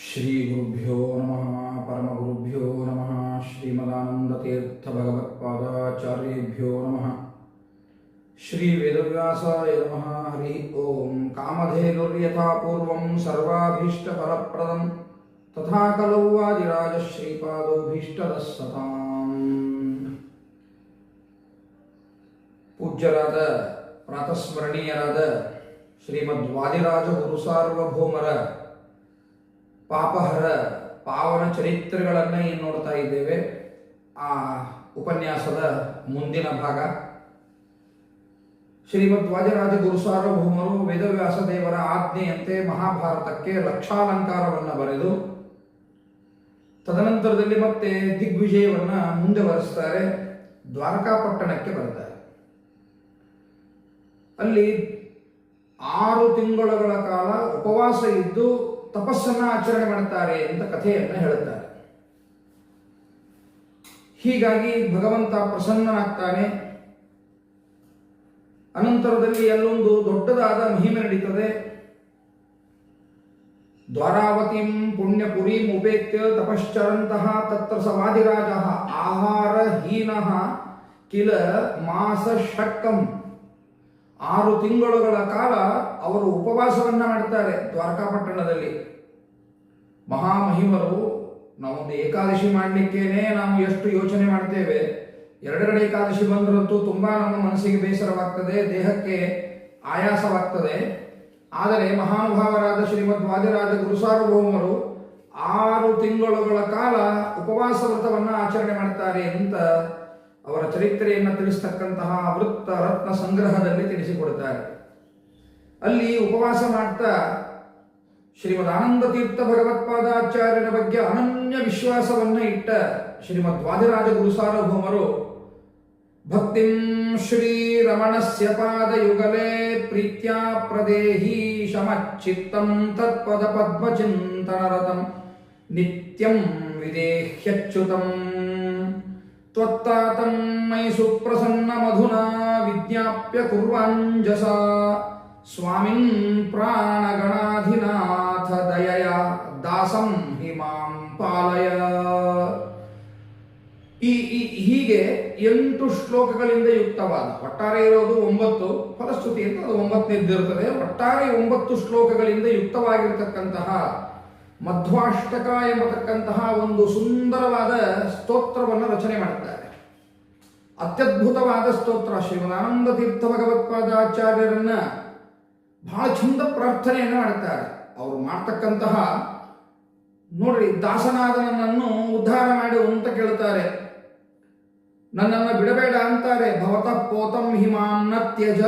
ಶ್ರೀ ಗುರುಭ್ಯೋ ನಮಃ ಪರಮಗುರುಭ್ಯೋ ನಮಃ ಶ್ರೀಮದಾನಂದತೀರ್ಥ ಭಗವತ್ಪಾದಾಚಾರ್ಯೇಭ್ಯೋ ನಮಃ ಶ್ರೀ ವೇದವ್ಯಾಸಾಯ ನಮಃ ಹರಿ ಓಂ ಕಾಮಧೇನುರ್ಯಥಾ ಪೂರ್ವಂ ಸರ್ವಾಭೀಷ್ಟಫಲಪ್ರದಂ ತಥಾ ಖಲು ವಾದಿರಾಜಶ್ರೀಪಾದೋಭೀಷ್ಟದಃ ಸತಾಂ. ಪೂಜ್ಯರಾದ ಪ್ರಾತಸ್ಮರಣೀಯರಾದ ಶ್ರೀಮದ್ ವಾದಿರಾಜ ಗುರುಸಾರ್ವಭೌಮರ ಪಾಪಹರ ಪಾವನ ಚರಿತ್ರೆಗಳನ್ನು ಏನು ನೋಡ್ತಾ ಇದ್ದೇವೆ. ಆ ಉಪನ್ಯಾಸದ ಮುಂದಿನ ಭಾಗ ಶ್ರೀಮದ್ ವಾದಿರಾಜ ಗುರುಸಾರ್ವಭೌಮರು ವೇದವ್ಯಾಸ ದೇವರ ಆಜ್ಞೆಯಂತೆ ಮಹಾಭಾರತಕ್ಕೆ ಲಕ್ಷಾಲಂಕಾರವನ್ನು ಬರೆದು ತದನಂತರದಲ್ಲಿ ಮತ್ತೆ ದಿಗ್ವಿಜಯವನ್ನು ಮುಂದುವರಿಸ್ತಾರೆ. ದ್ವಾರಕಾಪಟ್ಟಣಕ್ಕೆ ಬರ್ತಾರೆ. ಅಲ್ಲಿ 6 ತಿಂಗಳುಗಳ ಕಾಲ ಉಪವಾಸ ಇದ್ದು ತಪಸ್ಸನ್ನು ಆಚರಣೆ ಮಾಡುತ್ತಾರೆ ಅಂತ ಕಥೆಯನ್ನು ಹೇಳುತ್ತಾರೆ. ಹೀಗಾಗಿ ಭಗವಂತ ಪ್ರಸನ್ನನಾಗ್ತಾನೆ. ಅನಂತರದಲ್ಲಿ ಅಲ್ಲೊಂದು ದೊಡ್ಡದಾದ ಮಹಿಮೆ ನಡೀತದೆ. ದ್ವಾರಾವತಿಂ ಪುಣ್ಯಪುರೀಂ ಉಪೇತ್ಯ ತಪಶ್ಚರಂತಹ ತತ್ರ ಸವಾದಿರಾಜ ಆಹಾರ ಹೀನಃ ಕಿಲ ಮಾಸ ಷಟ್ಕಂ. 6 ತಿಂಗಳುಗಳ ಕಾಲ ಅವರು ಉಪವಾಸವನ್ನ ಮಾಡ್ತಾರೆ ದ್ವಾರಕಾಪಟ್ಟಣದಲ್ಲಿ. ಮಹಾಮಹಿಮರು. ನಾವೊಂದು ಏಕಾದಶಿ ಮಾಡಲಿಕ್ಕೇನೆ ನಾವು ಎಷ್ಟು ಯೋಚನೆ ಮಾಡ್ತೇವೆ. ಎರಡೆರಡು ಏಕಾದಶಿ ಬಂದ್ರಂತೂ ತುಂಬಾ ನಮ್ಮ ಮನಸ್ಸಿಗೆ ಬೇಸರವಾಗ್ತದೆ, ದೇಹಕ್ಕೆ ಆಯಾಸವಾಗ್ತದೆ. ಆದರೆ ಮಹಾನುಭಾವರಾದ ಶ್ರೀಮದ್ ವಾದಿರಾಜ ಗುರುಸಾರ್ವಭೌಮರು 6 ತಿಂಗಳುಗಳ ಕಾಲ ಉಪವಾಸ ವ್ರತವನ್ನ ಆಚರಣೆ ಮಾಡ್ತಾರೆ ಅಂತ ಅವರ ಚರಿತ್ರೆಯನ್ನು ತಿಳಿಸ್ತಕ್ಕಂತಹ ವೃತ್ತ ರತ್ನ ಸಂಗ್ರಹದಲ್ಲಿ ತಿಳಿಸಿಕೊಡುತ್ತಾರೆ. ಅಲ್ಲಿ ಉಪವಾಸ ಮಾಡ್ತಾ ಶ್ರೀಮದ್ ಆನಂದ ತೀರ್ಥ ಭಗವತ್ಪಾದಾಚಾರ್ಯರ ಬಗ್ಗೆ ಅನನ್ಯ ವಿಶ್ವಾಸವನ್ನ ಇಟ್ಟ ಶ್ರೀಮದ್ ವಾದಿರಾಜ ಗುರುಸಾರ್ವಭೌಮರು ಭಕ್ತಿಂ ಶ್ರೀ ರಮಣಸ್ಯ ಪಾದಯುಗಲೇ ಪ್ರೀತ್ಯಾ ಪ್ರದೇಹಿ ಶಮಚ್ಚಿತ್ತಂ ತತ್ಪದ ಪದ್ಮಚಿಂತನರತಂ ನಿತ್ಯಂ ವಿದೇಹ್ಯಚ್ಯುತಂ ತ್ವತ್ತಾತಂ ಮೈ ಸುಪ್ರಸನ್ನ ಮಧುನಾ ವಿಜ್ಞಾಪ್ಯ ಕುರ್ವಾಂಜಸ ಸ್ವಾಮಿನ್ ಪ್ರಾಣಗಣಾಧಿನಾಥ ದಯಯ ದಾಸಂ ಹಿಮಾಂ ಪಾಲಯ. ಹೀಗೆ 8 ಶ್ಲೋಕಗಳಿಂದ ಯುಕ್ತವಾದ, ಒಟ್ಟಾರೆ ಇರೋದು 9, ಫಲಶ್ರುತಿ ಅಂತ ಅದು 9 ಒಟ್ಟಾರೆ 9 ಶ್ಲೋಕಗಳಿಂದ ಯುಕ್ತವಾಗಿರತಕ್ಕಂತಹ ಮಧ್ವಾಷ್ಟಕ ಎಂಬತಕ್ಕಂತಹ ಒಂದು ಸುಂದರವಾದ ಸ್ತೋತ್ರವನ್ನು ರಚನೆ ಮಾಡುತ್ತಾರೆ. ಅತ್ಯದ್ಭುತವಾದ ಸ್ತೋತ್ರ. ಶ್ರೀಮದಾನಂದ ತೀರ್ಥ ಭಗವತ್ಪಾದಾಚಾರ್ಯರನ್ನ ಬಹಳ ಚಂದ ಪ್ರಾರ್ಥನೆಯನ್ನು ಮಾಡುತ್ತಾರೆ. ಅವರು ಮಾಡ್ತಕ್ಕಂತಹ ನೋಡ್ರಿ, ದಾಸನಾದ ನನ್ನನ್ನು ಉದ್ಧಾರ ಮಾಡು ಅಂತ ಕೇಳುತ್ತಾರೆ. ನನ್ನನ್ನು ಬಿಡಬೇಡ ಅಂತಾರೆ. ಭವತಃ ಪೋತಂ ಹಿಮಾಂ ನ ತ್ಯಜ.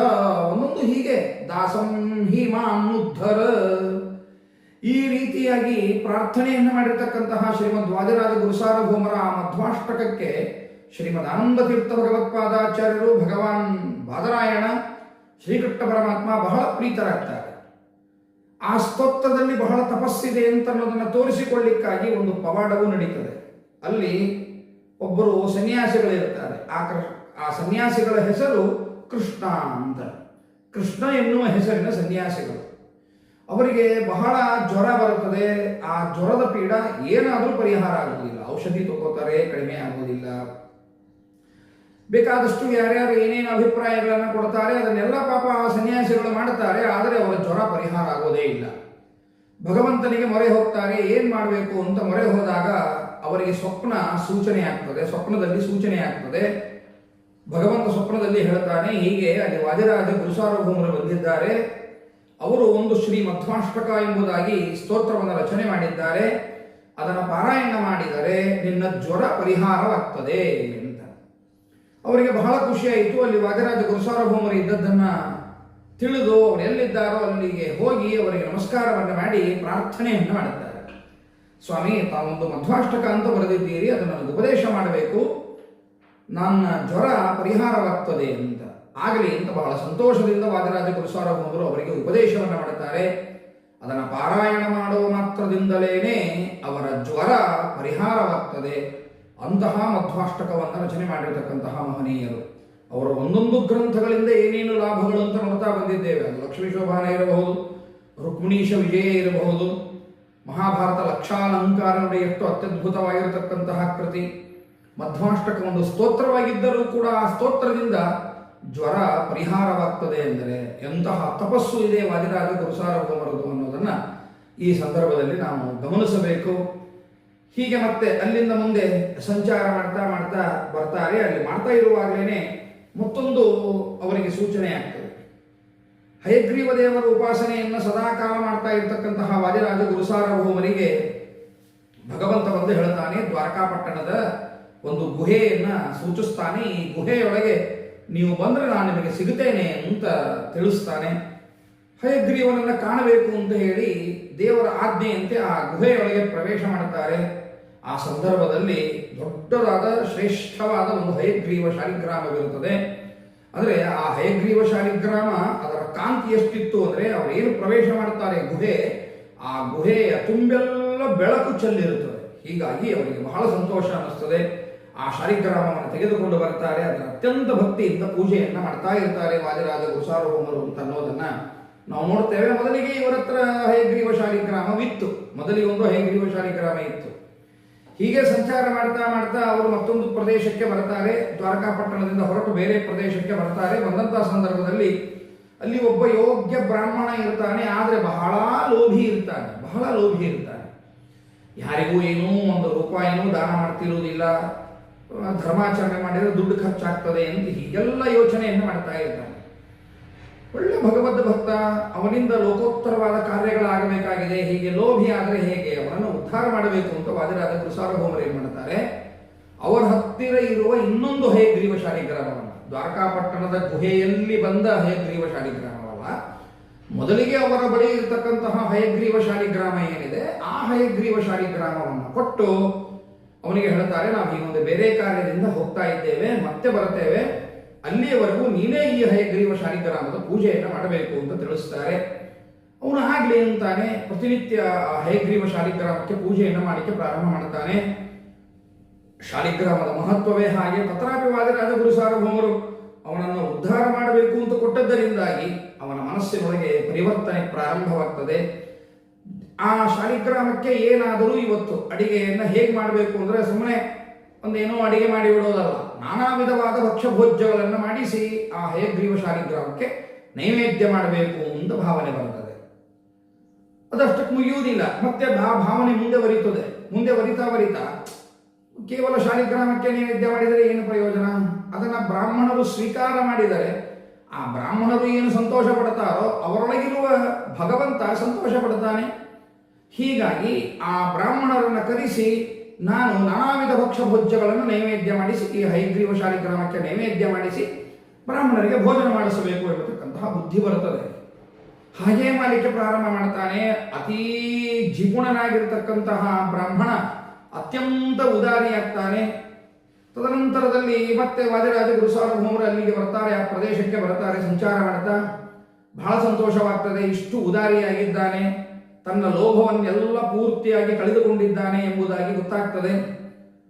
ಒಂದೊಂದು ಹೀಗೆ ದಾಸಂ ಹಿಮಾಂ ಉದ್ಧರ. ಈ ರೀತಿಯಾಗಿ ಪ್ರಾರ್ಥನೆಯನ್ನು ಮಾಡಿರ್ತಕ್ಕಂತಹ ಶ್ರೀಮದ್ ವಾದಿರಾಜ ಗುರುಸಾರ್ವಭೌಮರ ಆ ಮಧ್ವಾಷ್ಟಕಕ್ಕೆ ಶ್ರೀಮದ್ ಆನಂದ ತೀರ್ಥ ಭಗವತ್ಪಾದಾಚಾರ್ಯರು, ಭಗವಾನ್ ಬಾದರಾಯಣ, ಶ್ರೀಕೃಷ್ಣ ಪರಮಾತ್ಮ ಬಹಳ ಪ್ರೀತರಾಗ್ತಾರೆ. ಆ ಸ್ತೋತ್ರದಲ್ಲಿ ಬಹಳ ತಪಸ್ಸಿದೆ ಅಂತ ಅನ್ನೋದನ್ನು ತೋರಿಸಿಕೊಳ್ಳಿಕ್ಕಾಗಿ ಒಂದು ಪವಾಡವೂ ನಡೀತದೆ. ಅಲ್ಲಿ ಒಬ್ಬರು ಸನ್ಯಾಸಿಗಳಿರ್ತಾರೆ. ಆ ಸನ್ಯಾಸಿಗಳ ಹೆಸರು ಕೃಷ್ಣ ಅಂತ. ಕೃಷ್ಣ ಎನ್ನುವ ಹೆಸರಿನ ಸನ್ಯಾಸಿಗಳು. ಅವರಿಗೆ ಬಹಳ ಜ್ವರ ಬರುತ್ತದೆ. ಆ ಜ್ವರದ ಪೀಡ ಏನಾದರೂ ಪರಿಹಾರ ಆಗುವುದಿಲ್ಲ. ಔಷಧಿ ತಗೋತಾರೆ, ಕಡಿಮೆ ಆಗುವುದಿಲ್ಲ. ಬೇಕಾದಷ್ಟು ಯಾರ್ಯಾರು ಏನೇನು ಅಭಿಪ್ರಾಯಗಳನ್ನು ಕೊಡ್ತಾರೆ ಅದನ್ನೆಲ್ಲ ಪಾಪ ಆ ಸನ್ಯಾಸಿಗಳು ಮಾಡುತ್ತಾರೆ. ಆದರೆ ಅವರ ಜ್ವರ ಪರಿಹಾರ ಆಗೋದೇ ಇಲ್ಲ. ಭಗವಂತನಿಗೆ ಮೊರೆ ಹೋಗ್ತಾರೆ. ಏನ್ ಮಾಡಬೇಕು ಅಂತ ಮೊರೆ ಹೋದಾಗ ಅವರಿಗೆ ಸ್ವಪ್ನದಲ್ಲಿ ಸೂಚನೆ ಆಗ್ತದೆ. ಭಗವಂತ ಸ್ವಪ್ನದಲ್ಲಿ ಹೇಳ್ತಾನೆ, ಹೀಗೆ ಅಲ್ಲಿ ವಾದಿರಾಜ ಗುರುಸಾರ್ವಭೌಮರು ಬಂದಿದ್ದಾರೆ. ಅವರು ಒಂದು ಶ್ರೀ ಮಧ್ವಾಷ್ಟಕ ಎಂಬುದಾಗಿ ಸ್ತೋತ್ರವನ್ನು ರಚನೆ ಮಾಡಿದ್ದಾರೆ. ಅದನ್ನು ಪಾರಾಯಣ ಮಾಡಿದರೆ ನಿನ್ನ ಜ್ವರ ಪರಿಹಾರವಾಗ್ತದೆ ಅಂತ. ಅವರಿಗೆ ಬಹಳ ಖುಷಿಯಾಯಿತು. ಅಲ್ಲಿ ವಾದಿರಾಜ ಗುರುಸಾರ್ವಭೌಮರು ಇದ್ದದ್ದನ್ನ ತಿಳಿದು ಅವರು ಎಲ್ಲಿದ್ದಾರೋ ಅಲ್ಲಿಗೆ ಹೋಗಿ ಅವರಿಗೆ ನಮಸ್ಕಾರವನ್ನು ಮಾಡಿ ಪ್ರಾರ್ಥನೆಯನ್ನು ಮಾಡುತ್ತಾರೆ. ಸ್ವಾಮಿ, ತಾವೊಂದು ಮಧ್ವಾಷ್ಟಕ ಅಂತ ಬರೆದಿದ್ದೀರಿ, ಅದನ್ನು ನನಗೆ ಉಪದೇಶ ಮಾಡಬೇಕು, ನನ್ನ ಜ್ವರ ಪರಿಹಾರವಾಗ್ತದೆ ಅಂತ. ಆಗಲಿ ಅಂತ ಬಹಳ ಸಂತೋಷದಿಂದ ವಾದಿರಾಜ ಗುರುಸಾರ್ವಭೌಮರು ಅವರಿಗೆ ಉಪದೇಶವನ್ನು ಮಾಡುತ್ತಾರೆ. ಅದನ್ನು ಪಾರಾಯಣ ಮಾಡುವ ಮಾತ್ರದಿಂದಲೇನೆ ಅವರ ಜ್ವರ ಪರಿಹಾರವಾಗ್ತದೆ. ಅಂತಹ ಮಧ್ವಾಷ್ಟಕವನ್ನು ರಚನೆ ಮಾಡಿರತಕ್ಕಂತಹ ಮಹನೀಯರು. ಅವರ ಒಂದೊಂದು ಗ್ರಂಥಗಳಿಂದ ಏನೇನು ಲಾಭಗಳು ಅಂತ ನೋಡ್ತಾ ಬಂದಿದ್ದೇವೆ. ಅದು ಲಕ್ಷ್ಮೀ ಶೋಭಾನ ಇರಬಹುದು, ರುಕ್ಮಿಣೀಶ ವಿಜಯ ಇರಬಹುದು, ಮಹಾಭಾರತ ಲಕ್ಷಾಲಂಕಾರ ನೋಡಿ ಎಷ್ಟು ಅತ್ಯದ್ಭುತವಾಗಿರತಕ್ಕಂತಹ ಕೃತಿ. ಮಧ್ವಾಷ್ಟಕ ಒಂದು ಸ್ತೋತ್ರವಾಗಿದ್ದರೂ ಕೂಡ ಆ ಸ್ತೋತ್ರದಿಂದ ಜ್ವರ ಪರಿಹಾರವಾಗ್ತದೆ ಎಂದರೆ ಎಂತಹ ತಪಸ್ಸು ಇದೆ ವಾದಿರಾಜ ಗುರುಸಾರ್ವಭೌಮರದು ಅನ್ನೋದನ್ನು ಈ ಸಂದರ್ಭದಲ್ಲಿ ನಾವು ಗಮನಿಸಬೇಕು. ಹೀಗೆ ಮತ್ತೆ ಅಲ್ಲಿಂದ ಮುಂದೆ ಸಂಚಾರ ಮಾಡ್ತಾ ಮಾಡ್ತಾ ಬರ್ತಾರೆ. ಅಲ್ಲಿ ಮಾಡ್ತಾ ಇರುವಾಗಲೇ ಮತ್ತೊಂದು ಅವರಿಗೆ ಸೂಚನೆ ಆಗ್ತದೆ. ಹಯಗ್ರೀವ ದೇವರ ಉಪಾಸನೆಯನ್ನು ಸದಾಕಾಲ ಮಾಡ್ತಾ ಇರತಕ್ಕಂತಹ ವಾದಿರಾಜ ಗುರುಸಾರ್ವಭೌಮರಿಗೆ ಭಗವಂತ ಬಂದು ಹೇಳ್ತಾನೆ, ದ್ವಾರಕಾಪಟ್ಟಣದ ಒಂದು ಗುಹೆಯನ್ನ ಸೂಚಿಸ್ತಾನೆ. ಈ ಗುಹೆಯೊಳಗೆ ನೀವು ಬಂದರೆ ನಾನು ನಿಮಗೆ ಸಿಗುತ್ತೇನೆ ಅಂತ ತಿಳಿಸ್ತಾನೆ. ಹಯಗ್ರೀವನನ್ನು ಕಾಣಬೇಕು ಅಂತ ಹೇಳಿ ದೇವರ ಆಜ್ಞೆಯಂತೆ ಆ ಗುಹೆಯೊಳಗೆ ಪ್ರವೇಶ ಮಾಡುತ್ತಾರೆ. ಆ ಸಂದರ್ಭದಲ್ಲಿ ದೊಡ್ಡದಾದ ಶ್ರೇಷ್ಠವಾದ ಒಂದು ಹಯಗ್ರೀವ ಶಾಲಿಗ್ರಾಮವಿರುತ್ತದೆ. ಅಂದರೆ ಆ ಹಯಗ್ರೀವ ಶಾಲಿಗ್ರಾಮ ಅದರ ಕಾಂತಿ ಎಷ್ಟಿತ್ತು ಅಂದರೆ ಅವರೇನು ಪ್ರವೇಶ ಮಾಡುತ್ತಾರೆ ಗುಹೆ, ಆ ಗುಹೆಯ ತುಂಬೆಲ್ಲ ಬೆಳಕು ಚೆಲ್ಲಿರುತ್ತದೆ. ಹೀಗಾಗಿ ಅವರಿಗೆ ಬಹಳ ಸಂತೋಷ ಅನ್ನಿಸ್ತದೆ. ಆ ಶಾಲಿಗ್ರಾಮವನ್ನು ತೆಗೆದುಕೊಂಡು ಬರ್ತಾರೆ. ಅದರ ಅತ್ಯಂತ ಭಕ್ತಿಯಿಂದ ಪೂಜೆಯನ್ನು ಮಾಡ್ತಾ ಇರ್ತಾರೆ ವಾದಿರಾಜ ಗುರುಸಾರ್ವಭೌಮರು ಅಂತ ಅನ್ನೋದನ್ನ ನಾವು ನೋಡ್ತೇವೆ. ಮೊದಲಿಗೆ ಇವರ ಹತ್ರ ಹಯಗ್ರೀವ ಶಾಲಿಗ್ರಾಮವಿತ್ತು. ಮೊದಲಿಗೆ ಒಂದು ಹಯಗ್ರೀವ ಶಾಲಿಗ್ರಾಮ ಇತ್ತು. ಹೀಗೆ ಸಂಚಾರ ಮಾಡ್ತಾ ಮಾಡ್ತಾ ಅವರು ಮತ್ತೊಂದು ಪ್ರದೇಶಕ್ಕೆ ಬರ್ತಾರೆ. ದ್ವಾರಕಾಪಟ್ಟಣದಿಂದ ಹೊರಟು ಬೇರೆ ಪ್ರದೇಶಕ್ಕೆ ಬರ್ತಾರೆ. ಬಂದಂತಹ ಸಂದರ್ಭದಲ್ಲಿ ಅಲ್ಲಿ ಒಬ್ಬ ಯೋಗ್ಯ ಬ್ರಾಹ್ಮಣ ಇರ್ತಾನೆ. ಆದರೆ ಬಹಳ ಲೋಭಿ ಇರ್ತಾನೆ. ಯಾರಿಗೂ ಏನೂ ಒಂದು ರೂಪಾಯಿನೂ ದಾನ ಮಾಡ್ತಿರುವುದಿಲ್ಲ. ಧರ್ಮಾಚರಣೆ ಮಾಡಿದರೆ ದುಡ್ಡು ಖರ್ಚಾಗ್ತದೆ ಅಂತ ಹೀಗೆಲ್ಲ ಯೋಚನೆಯನ್ನು ಮಾಡ್ತಾ ಇರ್ತಾನೆ. ಒಳ್ಳೆ ಭಗವದ್ ಭಕ್ತ, ಅವನಿಂದ ಲೋಕೋತ್ತರವಾದ ಕಾರ್ಯಗಳಾಗಬೇಕಾಗಿದೆ. ಹೀಗೆ ಲೋಭಿ ಆದರೆ ಹೇಗೆ? ಅವನನ್ನು ಉದ್ಧಾರ ಮಾಡಬೇಕು ಅಂತ ವಾದಿರಾಜ ಗುರುಸಾರ್ವಭೌಮರು ಏನು ಮಾಡ್ತಾರೆ, ಅವರ ಹತ್ತಿರ ಇರುವ ಇನ್ನೊಂದು ಹಯಗ್ರೀವ ಶಾಲಿಗ್ರಾಮವನ್ನು, ದ್ವಾರಕಾಪಟ್ಟಣದ ಗುಹೆಯಲ್ಲಿ ಬಂದ ಹಯಗ್ರೀವ ಶಾಲಿಗ್ರಾಮವಲ್ಲ, ಮೊದಲಿಗೆ ಅವರ ಬಳಿ ಇರತಕ್ಕಂತಹ ಹಯಗ್ರೀವ ಶಾಲಿಗ್ರಾಮ ಏನಿದೆ ಆ ಹಯಗ್ರೀವ ಶಾಲಿಗ್ರಾಮವನ್ನು ಕೊಟ್ಟು ಅವನಿಗೆ ಹೇಳ್ತಾರೆ, ನಾವು ಹೀಗೊಂದು ಬೇರೆ ಕಾರ್ಯದಿಂದ ಹೋಗ್ತಾ ಇದ್ದೇವೆ, ಮತ್ತೆ ಬರ್ತೇವೆ, ಅಲ್ಲಿಯವರೆಗೂ ನೀನೇ ಈ ಹಯಗ್ರೀವ ಶಾಲಿಗ್ರಾಮದ ಪೂಜೆಯನ್ನು ಮಾಡಬೇಕು ಅಂತ ತಿಳಿಸ್ತಾರೆ. ಅವನು ಆಗ್ಲಿ ಅಂತಾನೆ. ಪ್ರತಿನಿತ್ಯ ಹಯಗ್ರೀವ ಶಾಲಿಗ್ರಾಮಕ್ಕೆ ಪೂಜೆಯನ್ನು ಮಾಡಲಿಕ್ಕೆ ಪ್ರಾರಂಭ ಮಾಡುತ್ತಾನೆ. ಶಾಲಿಗ್ರಾಮದ ಮಹತ್ವವೇ ಹಾಗೆ. ತತ್ರಾಪಿ ವಾದಿರಾಜ ಗುರುಸಾರ್ವಭೌಮರು ಅವನನ್ನು ಉದ್ಧಾರ ಮಾಡಬೇಕು ಅಂತ ಕೊಟ್ಟದ್ದರಿಂದಾಗಿ ಅವನ ಮನಸ್ಸಿನೊಳಗೆ ಪರಿವರ್ತನೆ ಪ್ರಾರಂಭವಾಗ್ತದೆ. ಆ ಶಾಲಿಗ್ರಾಮಕ್ಕೆ ಏನಾದರೂ ಇವತ್ತು ಅಡಿಗೆಯನ್ನು ಹೇಗೆ ಮಾಡಬೇಕು ಅಂದರೆ ಸುಮ್ಮನೆ ಒಂದೇನೋ ಅಡಿಗೆ ಮಾಡಿ ಬಿಡೋದಲ್ಲ, ನಾನಾ ವಿಧವಾದ ಭಕ್ಷ್ಯ ಭೋಜ್ಯಗಳನ್ನು ಮಾಡಿಸಿ ಆ ಹಯಗ್ರೀವ ಶಾಲಿಗ್ರಾಮಕ್ಕೆ ನೈವೇದ್ಯ ಮಾಡಬೇಕು ಅಂತ ಭಾವನೆ ಬರ್ತದೆ. ಅದಷ್ಟಕ್ಕೆ ಮುಗಿಯುವುದಿಲ್ಲ. ಮತ್ತೆ ಆ ಭಾವನೆ ಮುಂದೆ ವರಿತಾ ಕೇವಲ ಶಾಲಿಗ್ರಾಮಕ್ಕೆ ನೈವೇದ್ಯ ಮಾಡಿದರೆ ಏನು ಪ್ರಯೋಜನ? ಅದನ್ನು ಬ್ರಾಹ್ಮಣರು ಸ್ವೀಕಾರ ಮಾಡಿದರೆ ಆ ಬ್ರಾಹ್ಮಣರು ಏನು ಸಂತೋಷ ಪಡ್ತಾರೋ ಅವರೊಳಗಿರುವ ಭಗವಂತ ಸಂತೋಷ ಪಡ್ತಾನೆ. ಹೀಗಾಗಿ ಆ ಬ್ರಾಹ್ಮಣರನ್ನು ಕರೆಸಿ ನಾನು ನಾನಾ ವಿಧ ಭಕ್ಷ್ಯ ಭೋಜ್ಯಗಳನ್ನು ನೈವೇದ್ಯ ಮಾಡಿಸಿ ಈ ಹಯಗ್ರೀವ ಶಾಲಿಗ್ರಾಮಕ್ಕೆ ನೈವೇದ್ಯ ಮಾಡಿಸಿ ಬ್ರಾಹ್ಮಣರಿಗೆ ಭೋಜನ ಮಾಡಿಸಬೇಕು ಎಂಬತಕ್ಕಂತಹ ಬುದ್ಧಿ ಬರುತ್ತದೆ. ಹಾಗೇ ಮಾಡಲಿಕ್ಕೆ ಪ್ರಾರಂಭ ಮಾಡ್ತಾನೆ. ಅತೀ ಜಿಪುಣನಾಗಿರ್ತಕ್ಕಂತಹ ಬ್ರಾಹ್ಮಣ ಅತ್ಯಂತ ಉದಾರಿಯಾಗ್ತಾನೆ. ತದನಂತರದಲ್ಲಿ ಮತ್ತೆ ವಾದಿರಾಜ ಗುರುಸಾರ್ವಭೌಮರು ಅಲ್ಲಿಗೆ ಬರ್ತಾರೆ, ಆ ಪ್ರದೇಶಕ್ಕೆ ಬರ್ತಾರೆ. ಸಂಚಾರ ಮಾಡ್ತಾ ಬಹಳ ಸಂತೋಷವಾಗ್ತದೆ. ಇಷ್ಟು ಉದಾರಿಯಾಗಿದ್ದಾನೆ, ತನ್ನ ಲೋಭವನ್ನೆಲ್ಲ ಪೂರ್ತಿಯಾಗಿ ಕಳೆದುಕೊಂಡಿದ್ದಾನೆ ಎಂಬುದಾಗಿ ಗೊತ್ತಾಗ್ತದೆ.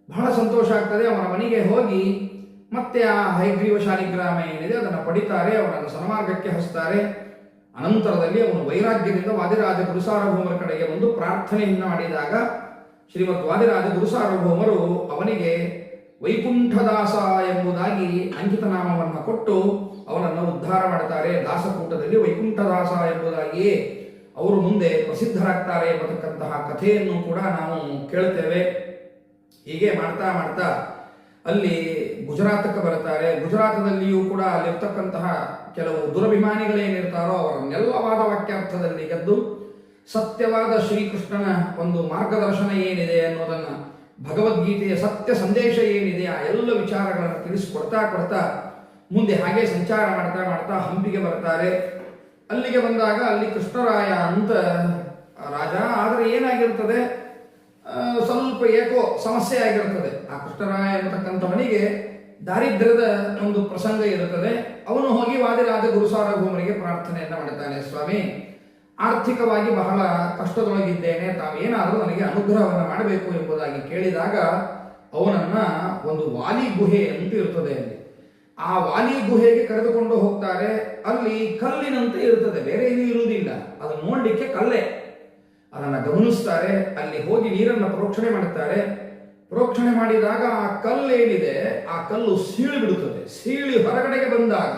ಬಹಳ ಸಂತೋಷ ಆಗ್ತದೆ. ಅವನ ಮನೆಗೆ ಹೋಗಿ ಮತ್ತೆ ಆ ಹಯಗ್ರೀವ ಶಾಲಿಗ್ರಾಮ ಏನಿದೆ ಅದನ್ನು ಪಡಿತಾರೆ, ಅವನನ್ನು ಸನ್ಮಾರ್ಗಕ್ಕೆ ಹಚ್ತಾರೆ. ಅನಂತರದಲ್ಲಿ ಅವನು ವೈರಾಗ್ಯದಿಂದ ವಾದಿರಾಜ ಗುರುಸಾರ್ವಭೌಮರ ಕಡೆಗೆ ಒಂದು ಪ್ರಾರ್ಥನೆಯನ್ನು ಮಾಡಿದಾಗ ಶ್ರೀಮದ್ ವಾದಿರಾಜ ಗುರುಸಾರ್ವಭೌಮರು ಅವನಿಗೆ ವೈಕುಂಠದಾಸ ಎಂಬುದಾಗಿ ಅಂಕಿತನಾಮವನ್ನು ಕೊಟ್ಟು ಅವನನ್ನು ಉದ್ಧಾರ ಮಾಡುತ್ತಾರೆ. ದಾಸಕೂಟದಲ್ಲಿ ವೈಕುಂಠದಾಸ ಎಂಬುದಾಗಿಯೇ ಅವರು ಮುಂದೆ ಪ್ರಸಿದ್ಧರಾಗ್ತಾರೆ ಎಂಬತಕ್ಕಂತಹ ಕಥೆಯನ್ನು ಕೂಡ ನಾವು ಕೇಳ್ತೇವೆ. ಹೀಗೆ ಮಾಡ್ತಾ ಮಾಡ್ತಾ ಅಲ್ಲಿ ಗುಜರಾತಕ್ಕೆ ಬರುತ್ತಾರೆ. ಗುಜರಾತದಲ್ಲಿಯೂ ಕೂಡ ಅಲ್ಲಿರ್ತಕ್ಕಂತಹ ಕೆಲವು ದುರಭಿಮಾನಿಗಳೇನಿರ್ತಾರೋ ಅವರನ್ನೆಲ್ಲ ವಾದ ವಾಕ್ಯಾರ್ಥದಲ್ಲಿ ಗೆದ್ದು ಸತ್ಯವಾದ ಶ್ರೀಕೃಷ್ಣನ ಒಂದು ಮಾರ್ಗದರ್ಶನ ಏನಿದೆ ಅನ್ನೋದನ್ನು, ಭಗವದ್ಗೀತೆಯ ಸತ್ಯ ಸಂದೇಶ ಏನಿದೆ ಆ ಎಲ್ಲ ವಿಚಾರಗಳನ್ನು ತಿಳಿಸಿಕೊಡ್ತಾ ಮುಂದೆ ಹಾಗೆ ಸಂಚಾರ ಮಾಡ್ತಾ ಮಾಡ್ತಾ ಹಂಪಿಗೆ ಬರ್ತಾರೆ. ಅಲ್ಲಿಗೆ ಬಂದಾಗ ಅಲ್ಲಿ ಕೃಷ್ಣರಾಯ ಅಂತ ರಾಜ. ಆದರೆ ಏನಾಗಿರ್ತದೆ, ಸ್ವಲ್ಪ ಏಕೋ ಸಮಸ್ಯೆ ಆಗಿರ್ತದೆ. ಆ ಕೃಷ್ಣರಾಯ ಎಂಬತಕ್ಕಂಥವನಿಗೆ ದಾರಿದ್ರ್ಯದ ಒಂದು ಪ್ರಸಂಗ ಇರುತ್ತದೆ. ಅವನು ಹೋಗಿ ವಾದಿರಾಜ ಗುರುಸಾರ್ವಭೌಮರಿಗೆ ಪ್ರಾರ್ಥನೆಯನ್ನು ಮಾಡುತ್ತಾನೆ, ಸ್ವಾಮಿ ಆರ್ಥಿಕವಾಗಿ ಬಹಳ ಕಷ್ಟದೊಳಗಿದ್ದೇನೆ, ತಾವೇನಾದರೂ ನನಗೆ ಅನುಗ್ರಹವನ್ನು ಮಾಡಬೇಕು ಎಂಬುದಾಗಿ ಕೇಳಿದಾಗ ಅವನನ್ನ ಒಂದು ವಾಲಿ ಗುಹೆ ಅಂತ ಇರ್ತದೆ. ಅಲ್ಲಿ ಆ ವಾಲಿ ಗುಹೆಗೆ ಕರೆದುಕೊಂಡು ಹೋಗ್ತಾರೆ. ಅಲ್ಲಿ ಕಲ್ಲಿನಂತೆ ಇರ್ತದೆ, ಬೇರೆ ಏನೂ ಇರುವುದಿಲ್ಲ, ಅದು ನೋಡಲಿಕ್ಕೆ ಕಲ್ಲೇ. ಅದನ್ನು ಗಮನಿಸ್ತಾರೆ. ಅಲ್ಲಿ ಹೋಗಿ ನೀರನ್ನು ಪ್ರೋಕ್ಷಣೆ ಮಾಡುತ್ತಾರೆ. ಪ್ರೋಕ್ಷಣೆ ಮಾಡಿದಾಗ ಆ ಕಲ್ಲು ಏನಿದೆ ಆ ಕಲ್ಲು ಸೀಳಿ ಬಿಡುತ್ತದೆ. ಸೀಳಿ ಹೊರಗಡೆಗೆ ಬಂದಾಗ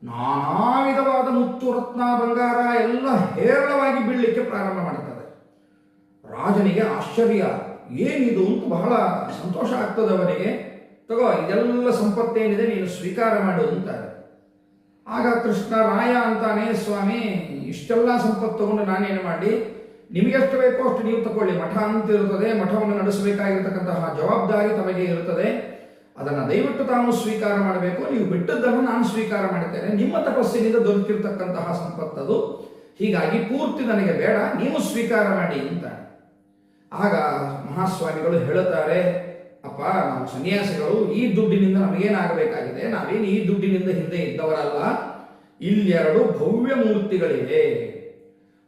ನಾನಾ ವಿಧವಾದ ಮುತ್ತು ರತ್ನ ಬಂಗಾರ ಎಲ್ಲ ಹೇರಳವಾಗಿ ಬೀಳಲಿಕ್ಕೆ ಪ್ರಾರಂಭ ಮಾಡುತ್ತದೆ. ರಾಜನಿಗೆ ಆಶ್ಚರ್ಯ, ಏನಿದು ಅಂತ ಬಹಳ ಸಂತೋಷ ಆಗ್ತದೆ ಅವನಿಗೆ. ತಗೋ, ಇದೆಲ್ಲ ಸಂಪತ್ತೇನಿದೆ ನೀನು ಸ್ವೀಕಾರ ಮಾಡು ಅಂತಾರೆ. ಆಗ ಕೃಷ್ಣ ರಾಯ ಅಂತಾನೆ, ಸ್ವಾಮಿ ಇಷ್ಟೆಲ್ಲ ಸಂಪತ್ತು ತಗೊಂಡು ನಾನೇನು ಮಾಡಿ, ನಿಮಗೆಷ್ಟು ಬೇಕೋ ಅಷ್ಟು ನೀವು ತಗೊಳ್ಳಿ. ಮಠ ಅಂತ ಇರುತ್ತದೆ, ಮಠವನ್ನು ನಡೆಸಬೇಕಾಗಿರ್ತಕ್ಕಂತಹ ಜವಾಬ್ದಾರಿ ತಮಗೆ ಇರುತ್ತದೆ. ಅದನ್ನು ದಯವಿಟ್ಟು ತಾವು ಸ್ವೀಕಾರ ಮಾಡಬೇಕು. ನೀವು ಬಿಟ್ಟದ್ದನ್ನು ನಾನು ಸ್ವೀಕಾರ ಮಾಡುತ್ತೇನೆ. ನಿಮ್ಮ ತಪಸ್ಸಿನಿಂದ ದೊರಕಿರ್ತಕ್ಕಂತಹ ಸಂಪತ್ತದು, ಹೀಗಾಗಿ ಪೂರ್ತಿ ನನಗೆ ಬೇಡ, ನೀವು ಸ್ವೀಕಾರ ಮಾಡಿ ಅಂತ. ಆಗ ಮಹಾಸ್ವಾಮಿಗಳು ಹೇಳುತ್ತಾರೆ, ಅಪ್ಪ ನಾವು ಸನ್ಯಾಸಿಗಳು ಈ ದುಡ್ಡಿನಿಂದ ನಮಗೇನಾಗಬೇಕಾಗಿದೆ, ನಾವೇನು ಈ ದುಡ್ಡಿನಿಂದ ಹಿಂದೆ ಇದ್ದವರಲ್ಲ. ಇಲ್ಲೆರಡು ಭವ್ಯ ಮೂರ್ತಿಗಳಿವೆ.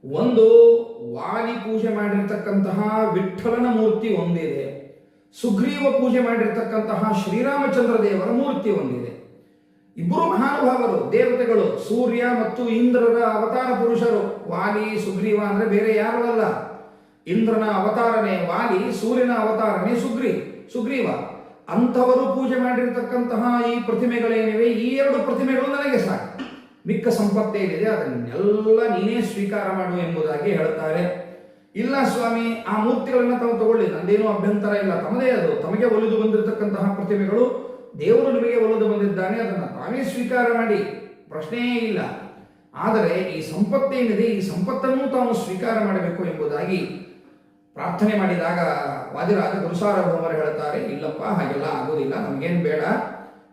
ಒಂದು ವಾಲಿ ಪೂಜೆ ಮಾಡಿರ್ತಕ್ಕಂತಹ ವಿಠ್ಠಲನ ಮೂರ್ತಿ ಒಂದಿದೆ, ಸುಗ್ರೀವ ಪೂಜೆ ಮಾಡಿರ್ತಕ್ಕಂತಹ ಶ್ರೀರಾಮಚಂದ್ರ ದೇವರ ಮೂರ್ತಿ ಒಂದಿದೆ. ಇಬ್ಬರು ಮಹಾನುಭಾವರು, ದೇವತೆಗಳು, ಸೂರ್ಯ ಮತ್ತು ಇಂದ್ರರ ಅವತಾರ ಪುರುಷರು. ವಾಲಿ ಸುಗ್ರೀವ ಅಂದ್ರೆ ಬೇರೆ ಯಾರು ಅಲ್ಲ, ಇಂದ್ರನ ಅವತಾರನೇ ವಾಲಿ, ಸೂರ್ಯನ ಅವತಾರನೇ ಸುಗ್ರೀವ. ಅಂಥವರು ಪೂಜೆ ಮಾಡಿರ್ತಕ್ಕಂತಹ ಈ ಪ್ರತಿಮೆಗಳೇನಿವೆ, ಈ ಎರಡು ಪ್ರತಿಮೆಗಳು ನನಗೆ ಸಾಕು. ಮಿಕ್ಕ ಸಂಪತ್ತೇನಿದೆ ಅದನ್ನೆಲ್ಲ ನೀನೇ ಸ್ವೀಕಾರ ಮಾಡು ಎಂಬುದಾಗಿ ಹೇಳ್ತಾರೆ. ಇಲ್ಲ ಸ್ವಾಮಿ, ಆ ಮೂರ್ತಿಗಳನ್ನ ತಾವು ತಗೊಳ್ಳಿ, ನಂದೇನೂ ಅಭ್ಯಂತರ ಇಲ್ಲ, ತಮ್ಮದೇ ಅದು, ತಮಗೆ ಒಲಿದು ಬಂದಿರತಕ್ಕಂತಹ ಪ್ರತಿಮೆಗಳು, ದೇವರು ನಿಮಗೆ ಒಲಿದು ಬಂದಿದ್ದಾನೆ, ಅದನ್ನು ತಾವೇ ಸ್ವೀಕಾರ ಮಾಡಿ, ಪ್ರಶ್ನೆಯೇ ಇಲ್ಲ. ಆದರೆ ಈ ಸಂಪತ್ತೇನಿದೆ, ಈ ಸಂಪತ್ತನ್ನು ತಾವು ಸ್ವೀಕಾರ ಮಾಡಬೇಕು ಎಂಬುದಾಗಿ ಪ್ರಾರ್ಥನೆ ಮಾಡಿದಾಗ ವಾದಿರಾಜ ಗುರುಸಾರ್ವಭೌಮರು ಹೇಳ್ತಾರೆ, ಇಲ್ಲಪ್ಪ ಹಾಗೆಲ್ಲ ಆಗೋದಿಲ್ಲ, ನಮಗೇನು ಬೇಡ,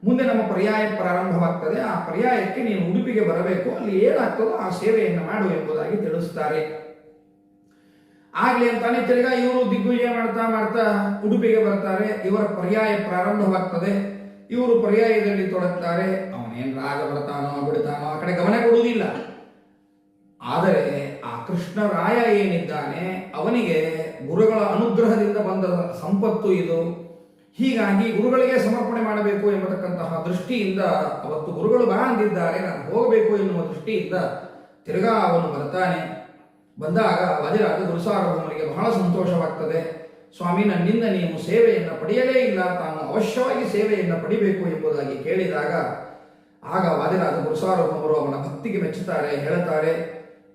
ಮುಂದೆ ನಮ್ಮ ಪರ್ಯಾಯ ಪ್ರಾರಂಭವಾಗ್ತದೆ, ಆ ಪರ್ಯಾಯಕ್ಕೆ ನೀನು ಉಡುಪಿಗೆ ಬರಬೇಕು, ಅಲ್ಲಿ ಏನಾಗ್ತದೋ ಆ ಸೇವೆಯನ್ನು ಮಾಡು ಎಂಬುದಾಗಿ ತಿಳಿಸ್ತಾರೆ. ಆಗ್ಲಿ ಅಂತಾನೆ ತಿರ್ಗಾ ಇವರು ದಿಗ್ವಿಜಯ ಮಾಡ್ತಾ ಮಾಡ್ತಾ ಉಡುಪಿಗೆ ಬರ್ತಾರೆ. ಇವರ ಪರ್ಯಾಯ ಪ್ರಾರಂಭವಾಗ್ತದೆ. ಇವರು ಪರ್ಯಾಯದಲ್ಲಿ ತೊಡಗ್ತಾರೆ. ಅವನೇನ್ ರಾಜ ಬರ್ತಾನೋ ಬಿಡ್ತಾನೋ ಆ ಕಡೆ ಗಮನ ಕೊಡುವುದಿಲ್ಲ. ಆದರೆ ಆ ಕೃಷ್ಣರಾಯ ಏನಿದ್ದಾನೆ ಅವನಿಗೆ ಗುರುಗಳ ಅನುಗ್ರಹದಿಂದ ಬಂದ ಸಂಪತ್ತು ಇದು, ಹೀಗಾಗಿ ಗುರುಗಳಿಗೆ ಸಮರ್ಪಣೆ ಮಾಡಬೇಕು ಎಂಬತಕ್ಕಂತಹ ದೃಷ್ಟಿಯಿಂದ ಅವತ್ತು ಗುರುಗಳು ಬಾ ಅಂದಿದ್ದಾರೆ, ನಾನು ಹೋಗಬೇಕು ಎನ್ನುವ ದೃಷ್ಟಿಯಿಂದ ತಿರ್ಗಾ ಅವನು ಬರ್ತಾನೆ. ಬಂದಾಗ ವಾದಿರಾಜ ಗುರುಸಾರ್ವಭೌಮರಿಗೆ ಬಹಳ ಸಂತೋಷವಾಗ್ತದೆ. ಸ್ವಾಮಿ, ನನ್ನಿಂದ ನೀವು ಸೇವೆಯನ್ನು ಪಡೆಯಲೇ ಇಲ್ಲ, ತಾನು ಅವಶ್ಯವಾಗಿ ಸೇವೆಯನ್ನು ಪಡಿಬೇಕು ಎಂಬುದಾಗಿ ಕೇಳಿದಾಗ ಆಗ ವಾದಿರಾಜ ಗುರುಸಾರ್ವಭೌಮರು ಅವನ ಭಕ್ತಿಗೆ ಮೆಚ್ಚುತ್ತಾರೆ. ಹೇಳುತ್ತಾರೆ,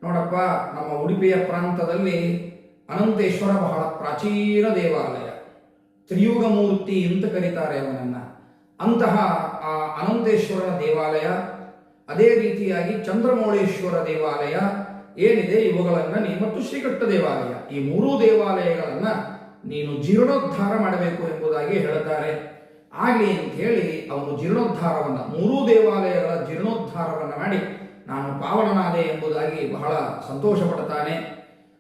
ನೋಡಪ್ಪ, ನಮ್ಮ ಉಡುಪಿಯ ಪ್ರಾಂತದಲ್ಲಿ ಅನಂತೇಶ್ವರ ಬಹಳ ಪ್ರಾಚೀನ ದೇವಾಲಯ, ತ್ರಿಯುಗ ಮೂರ್ತಿ ಅಂತ ಕರೀತಾರೆ ಅವನನ್ನ. ಅಂತಹ ಆ ಅನಂತೇಶ್ವರನ ದೇವಾಲಯ, ಅದೇ ರೀತಿಯಾಗಿ ಚಂದ್ರಮೌಳೇಶ್ವರ ದೇವಾಲಯ ಏನಿದೆ ಇವುಗಳನ್ನ ಮತ್ತು ಶ್ರೀಕೃಷ್ಣ ದೇವಾಲಯ, ಈ ಮೂರೂ ದೇವಾಲಯಗಳನ್ನ ನೀನು ಜೀರ್ಣೋದ್ಧಾರ ಮಾಡಬೇಕು ಎಂಬುದಾಗಿ ಹೇಳುತ್ತಾರೆ. ಆಗಲಿ ಅಂತ ಹೇಳಿ ಅವನು ಜೀರ್ಣೋದ್ಧಾರವನ್ನ, ಮೂರೂ ದೇವಾಲಯಗಳ ಜೀರ್ಣೋದ್ಧಾರವನ್ನ ಮಾಡಿ ನಾನು ಪಾವನನಾದೆ ಎಂಬುದಾಗಿ ಬಹಳ ಸಂತೋಷ ಪಡ್ತಾನೆ.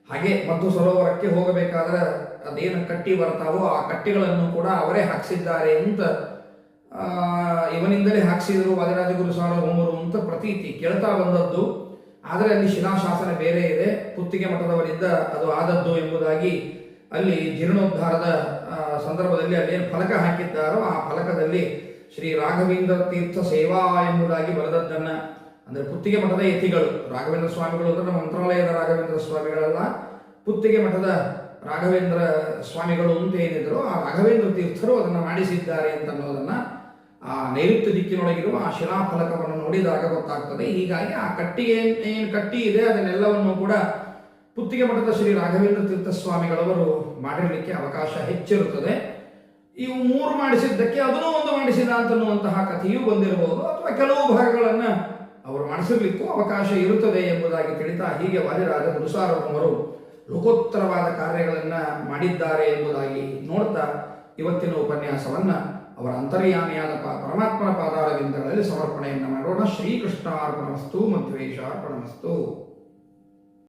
ಹಾಗೆ ಮಧು ಸರೋವರಕ್ಕೆ ಹೋಗಬೇಕಾದ್ರೆ ಅದೇನು ಕಟ್ಟಿ ಬರ್ತಾವೋ ಆ ಕಟ್ಟಿಗಳನ್ನು ಕೂಡ ಅವರೇ ಹಾಕಿಸಿದ್ದಾರೆ ಅಂತ, ಇವನಿಂದಲೇ ಹಾಕಿಸಿದರು ವಾದಿರಾಜ ಗುರುಸಾರ್ವಭೌಮರು ಅಂತ ಪ್ರತೀತಿ ಕೇಳ್ತಾ ಬಂದದ್ದು. ಆದರೆ ಅಲ್ಲಿ ಶಿಲಾಶಾಸನ ಬೇರೆ ಇದೆ, ಪುತ್ತಿಗೆ ಮಠದವರಿಂದ ಅದು ಆದದ್ದು ಎಂಬುದಾಗಿ ಅಲ್ಲಿ ಜೀರ್ಣೋದ್ಧಾರದ ಸಂದರ್ಭದಲ್ಲಿ ಅಲ್ಲೇನು ಫಲಕ ಹಾಕಿದ್ದಾರೋ ಆ ಫಲಕದಲ್ಲಿ ಶ್ರೀ ರಾಘವೇಂದ್ರ ತೀರ್ಥ ಸೇವಾ ಎಂಬುದಾಗಿ ಬರೆದದ್ದನ್ನ, ಅಂದರೆ ಪುತ್ತಿಗೆ ಮಠದ ಯತಿಗಳು, ರಾಘವೇಂದ್ರ ಸ್ವಾಮಿಗಳು ಅಂದ್ರೆ ನಮ್ಮ ಮಂತ್ರಾಲಯದ ರಾಘವೇಂದ್ರ ಸ್ವಾಮಿಗಳಲ್ಲ, ಪುತ್ತಿಗೆ ಮಠದ ರಾಘವೇಂದ್ರ ಸ್ವಾಮಿಗಳು ಅಂತ ಏನಿದ್ರು ಆ ರಾಘವೇಂದ್ರ ತೀರ್ಥರು ಅದನ್ನು ಮಾಡಿಸಿದ್ದಾರೆ ಅಂತ ಅನ್ನೋದನ್ನ ಆ ನೈಋತ್ಯ ದಿಕ್ಕಿನೊಳಗಿರುವ ಆ ಶಿಲಾಫಲಕವನ್ನು ನೋಡಿದಾಗ ಗೊತ್ತಾಗ್ತದೆ. ಹೀಗಾಗಿ ಆ ಕಟ್ಟಿಗೆ ಏನು ಕಟ್ಟಿ ಇದೆ ಅದನ್ನೆಲ್ಲವನ್ನು ಕೂಡ ಪುತ್ತಿಗೆ ಮಠದ ಶ್ರೀ ರಾಘವೇಂದ್ರ ತೀರ್ಥ ಸ್ವಾಮಿಗಳವರು ಮಾಡಿರಲಿಕ್ಕೆ ಅವಕಾಶ ಹೆಚ್ಚಿರುತ್ತದೆ. ಇವು ಮೂರು ಮಾಡಿಸಿದ್ದಕ್ಕೆ ಅದನ್ನೂ ಒಂದು ಮಾಡಿಸಿದ ಅಂತನ್ನುವಂತಹ ಕಥೆಯೂ ಬಂದಿರಬಹುದು, ಅಥವಾ ಕೆಲವು ಭಾಗಗಳನ್ನು ಅವರು ಮಾಡಿಸಿರ್ಲಿಕ್ಕೂ ಅವಕಾಶ ಇರುತ್ತದೆ ಎಂಬುದಾಗಿ ತಿಳಿತಾ ಹೀಗೆ ವಾದಿರಾಜ ಗುರುಸಾರ್ವಭೌಮರು ಲೋಕೋತ್ತರವಾದ ಕಾರ್ಯಗಳನ್ನು ಮಾಡಿದ್ದಾರೆ ಎಂಬುದಾಗಿ ನೋಡ್ತಾ ಇವತ್ತಿನ ಉಪನ್ಯಾಸವನ್ನ ಅವರ ಅಂತರ್ಯಾಮಿಯಾದ ಪರಮಾತ್ಮನ ಪಾದಾರವಿಂದಗಳಲ್ಲಿ ಸಮರ್ಪಣೆಯನ್ನು ಮಾಡೋಣ. ಶ್ರೀಕೃಷ್ಣಾರ್ಪಣಮಸ್ತು, ಮಧ್ವೇಶಾರ್ಪಣಮಸ್ತು.